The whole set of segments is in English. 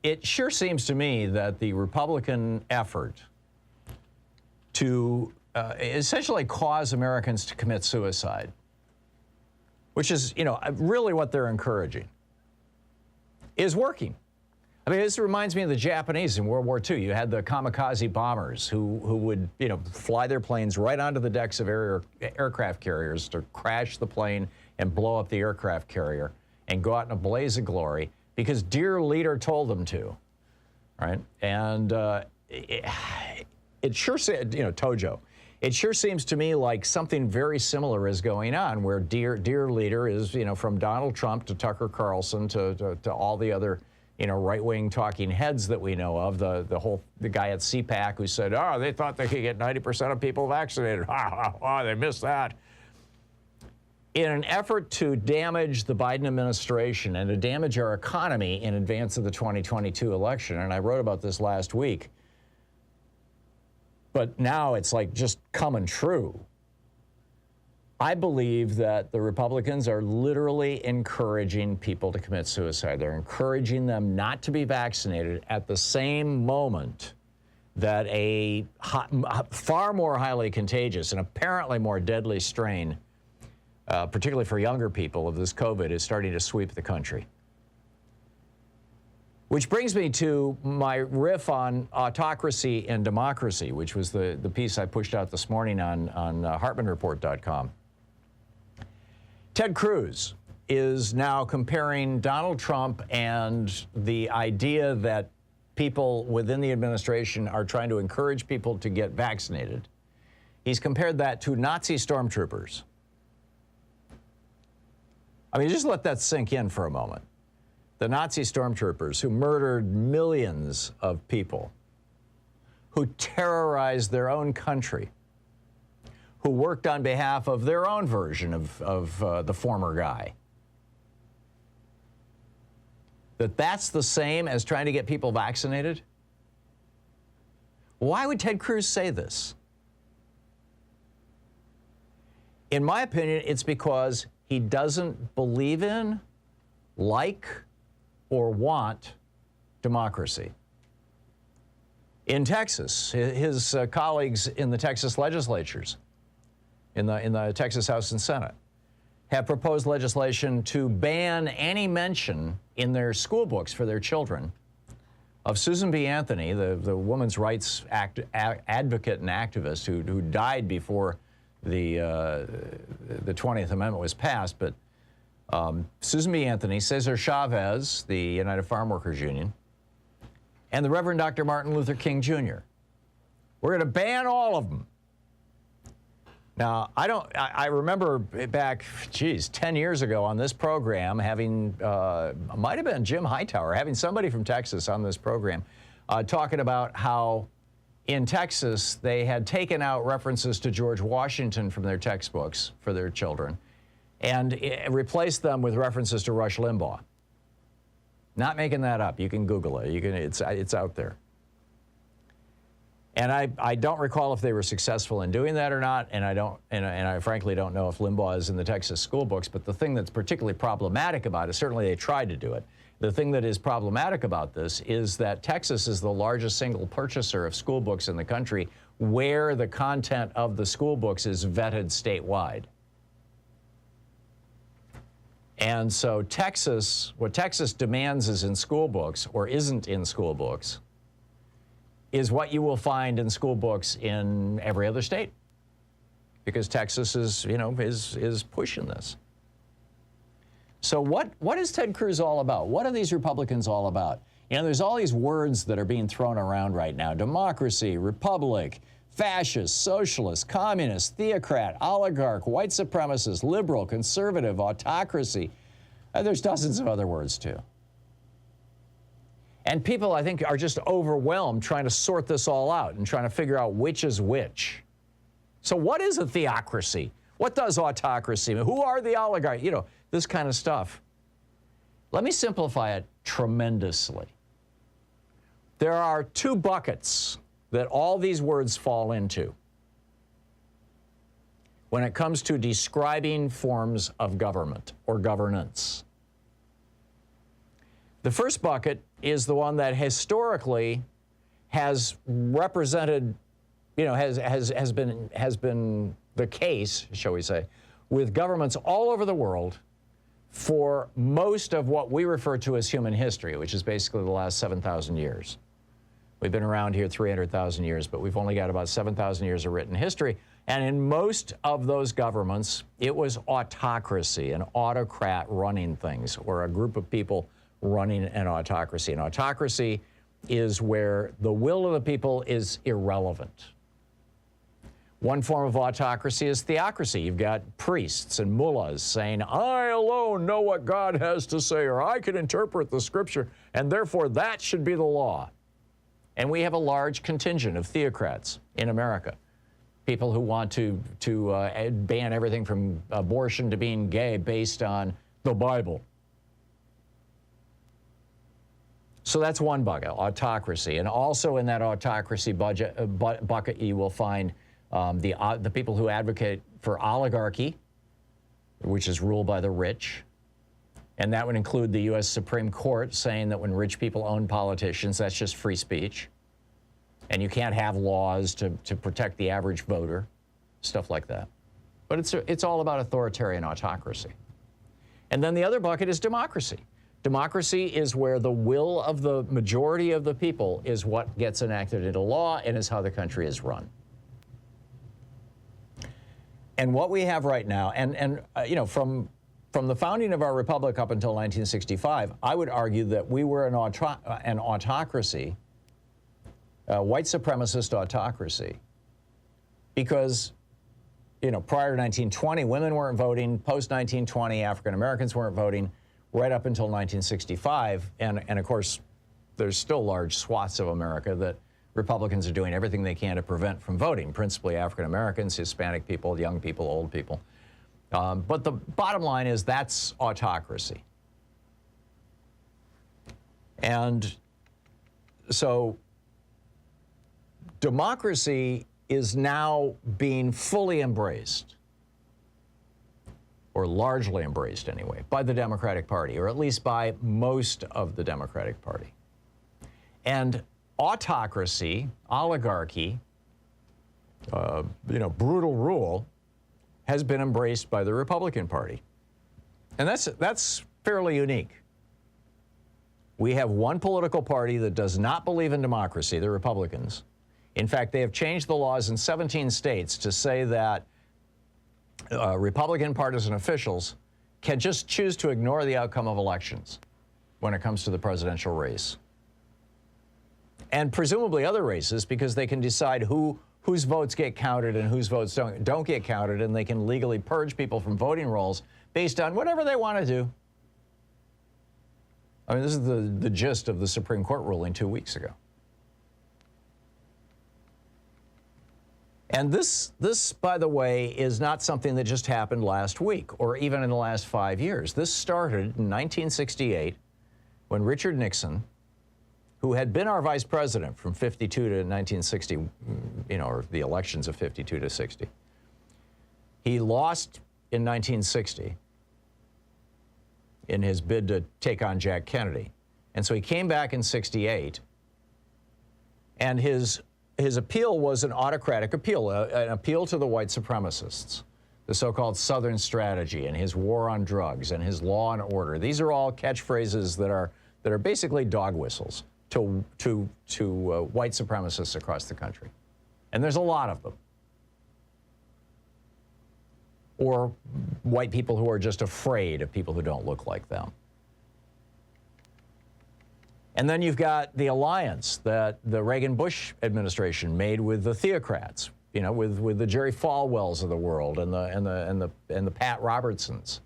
it sure seems to me that the Republican effort to essentially cause Americans to commit suicide, which is, really what they're encouraging, is working. I mean, this reminds me of the Japanese in World War II. You had the kamikaze bombers who would, fly their planes right onto the decks of aircraft carriers to crash the plane and blow up the aircraft carrier and go out in a blaze of glory because dear leader told them to, right? And it sure said, Tojo. It sure seems to me like something very similar is going on, where dear leader is, from Donald Trump to Tucker Carlson to all the other, right-wing talking heads that we know of. The guy at CPAC who said, oh, they thought they could get 90% of people vaccinated. They missed that. In an effort to damage the Biden administration and to damage our economy in advance of the 2022 election, and I wrote about this last week, but now it's like just coming true. I believe that the Republicans are literally encouraging people to commit suicide. They're encouraging them not to be vaccinated at the same moment that a far more highly contagious and apparently more deadly strain, particularly for younger people, of this COVID is starting to sweep the country. Which brings me to my riff on autocracy and democracy, which was the piece I pushed out this morning on HartmannReport.com. Ted Cruz is now comparing Donald Trump and the idea that people within the administration are trying to encourage people to get vaccinated. He's compared that to Nazi stormtroopers. I mean, just let that sink in for a moment. The Nazi stormtroopers who murdered millions of people, who terrorized their own country, who worked on behalf of their own version of the former guy. That's the same as trying to get people vaccinated? Why would Ted Cruz say this? In my opinion, it's because he doesn't believe in, like, or want democracy. In Texas, his colleagues in the Texas legislatures, in the Texas House and Senate, have proposed legislation to ban any mention in their school books for their children of Susan B. Anthony, the women's rights advocate and activist who died before the 20th Amendment was passed, but Susan B. Anthony, Cesar Chavez, the United Farm Workers Union, and the Reverend Dr. Martin Luther King Jr. We're going to ban all of them. Now, I remember back, 10 years ago on this program having, might have been Jim Hightower, having somebody from Texas on this program talking about how in Texas they had taken out references to George Washington from their textbooks for their children and replaced them with references to Rush Limbaugh. Not making that up. You can Google it. It's out there. And I don't recall if they were successful in doing that or not, and I frankly don't know if Limbaugh is in the Texas school books, but the thing that's particularly problematic about it, certainly they tried to do it, the thing that is problematic about this is that Texas is the largest single purchaser of school books in the country, where the content of the school books is vetted statewide. And so what Texas demands is in school books, or isn't in school books, is what you will find in school books in every other state, because Texas is pushing this. So what is Ted Cruz all about? What are these Republicans all about? There's all these words that are being thrown around right now: democracy, republic, fascist, socialist, communist, theocrat, oligarch, white supremacist, liberal, conservative, autocracy. There's dozens of other words too. And people, I think, are just overwhelmed trying to sort this all out and trying to figure out which is which. So what is a theocracy? What does autocracy mean? Who are the oligarchs? This kind of stuff. Let me simplify it tremendously. There are two buckets that all these words fall into when it comes to describing forms of government or governance. The first bucket is the one that historically has represented, has been the case, shall we say, with governments all over the world for most of what we refer to as human history, which is basically the last 7,000 years. We've been around here 300,000 years, but we've only got about 7,000 years of written history. And in most of those governments, it was autocracy, an autocrat running things, or a group of people running an autocracy. An autocracy is where the will of the people is irrelevant. One form of autocracy is theocracy. You've got priests and mullahs saying, I alone know what God has to say, or I can interpret the scripture, and therefore that should be the law. And we have a large contingent of theocrats in America, people who want to ban everything from abortion to being gay based on the Bible. So that's one bucket, autocracy. And also in that autocracy bucket, you will find the people who advocate for oligarchy, which is ruled by the rich. And that would include the U.S. Supreme Court saying that when rich people own politicians, that's just free speech. And you can't have laws to protect the average voter, stuff like that. But it's all about authoritarian autocracy. And then the other bucket is democracy. Democracy is where the will of the majority of the people is what gets enacted into law and is how the country is run. And what we have right now, from the founding of our republic up until 1965, I would argue that we were an autocracy, a white supremacist autocracy, because, prior to 1920, women weren't voting. Post 1920, African Americans weren't voting, right up until 1965. And of course, there's still large swaths of America that Republicans are doing everything they can to prevent from voting, principally African Americans, Hispanic people, young people, old people. But the bottom line is that's autocracy. And so democracy is now being fully embraced, or largely embraced anyway, by the Democratic Party, or at least by most of the Democratic Party. And autocracy, oligarchy, brutal rule, has been embraced by the Republican Party. And that's fairly unique. We have one political party that does not believe in democracy, the Republicans. In fact, they have changed the laws in 17 states to say that Republican partisan officials can just choose to ignore the outcome of elections when it comes to the presidential race. And presumably other races, because they can decide whose votes get counted and whose votes don't get counted, and they can legally purge people from voting rolls based on whatever they want to do. I mean, this is the gist of the Supreme Court ruling 2 weeks ago. And this, by the way, is not something that just happened last week or even in the last 5 years. This started in 1968 when Richard Nixon, who had been our vice president from 52 to 1960, or the elections of 52 to 60. He lost in 1960 in his bid to take on Jack Kennedy. And so he came back in 68, and his appeal was an autocratic appeal, an appeal to the white supremacists, the so-called Southern strategy, and his war on drugs, and his law and order. These are all catchphrases that are basically dog whistles to white supremacists across the country. And there's a lot of them. Or white people who are just afraid of people who don't look like them. And then you've got the alliance that the Reagan-Bush administration made with the theocrats, with the Jerry Falwells of the world and the Pat Robertsons.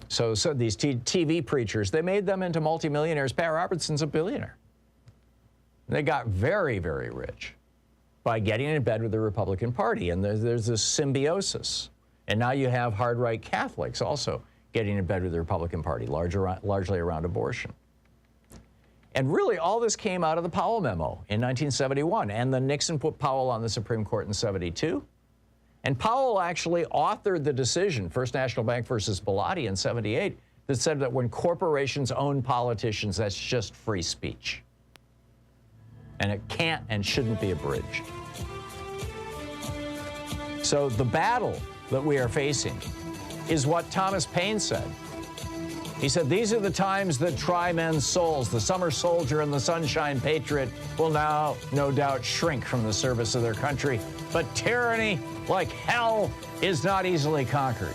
So these TV preachers, they made them into multimillionaires. Pat Robertson's a billionaire. They got very, very rich by getting in bed with the Republican Party, and there's this symbiosis. And now you have hard-right Catholics also getting in bed with the Republican Party, largely around abortion. And really, all this came out of the Powell memo in 1971, and then Nixon put Powell on the Supreme Court in 72. And Powell actually authored the decision, First National Bank versus Bellotti in 78, that said that when corporations own politicians, that's just free speech. And it can't and shouldn't be abridged. So the battle that we are facing is what Thomas Paine said. He said, these are the times that try men's souls. The summer soldier and the sunshine patriot will now, no doubt, shrink from the service of their country. But tyranny, like hell, is not easily conquered.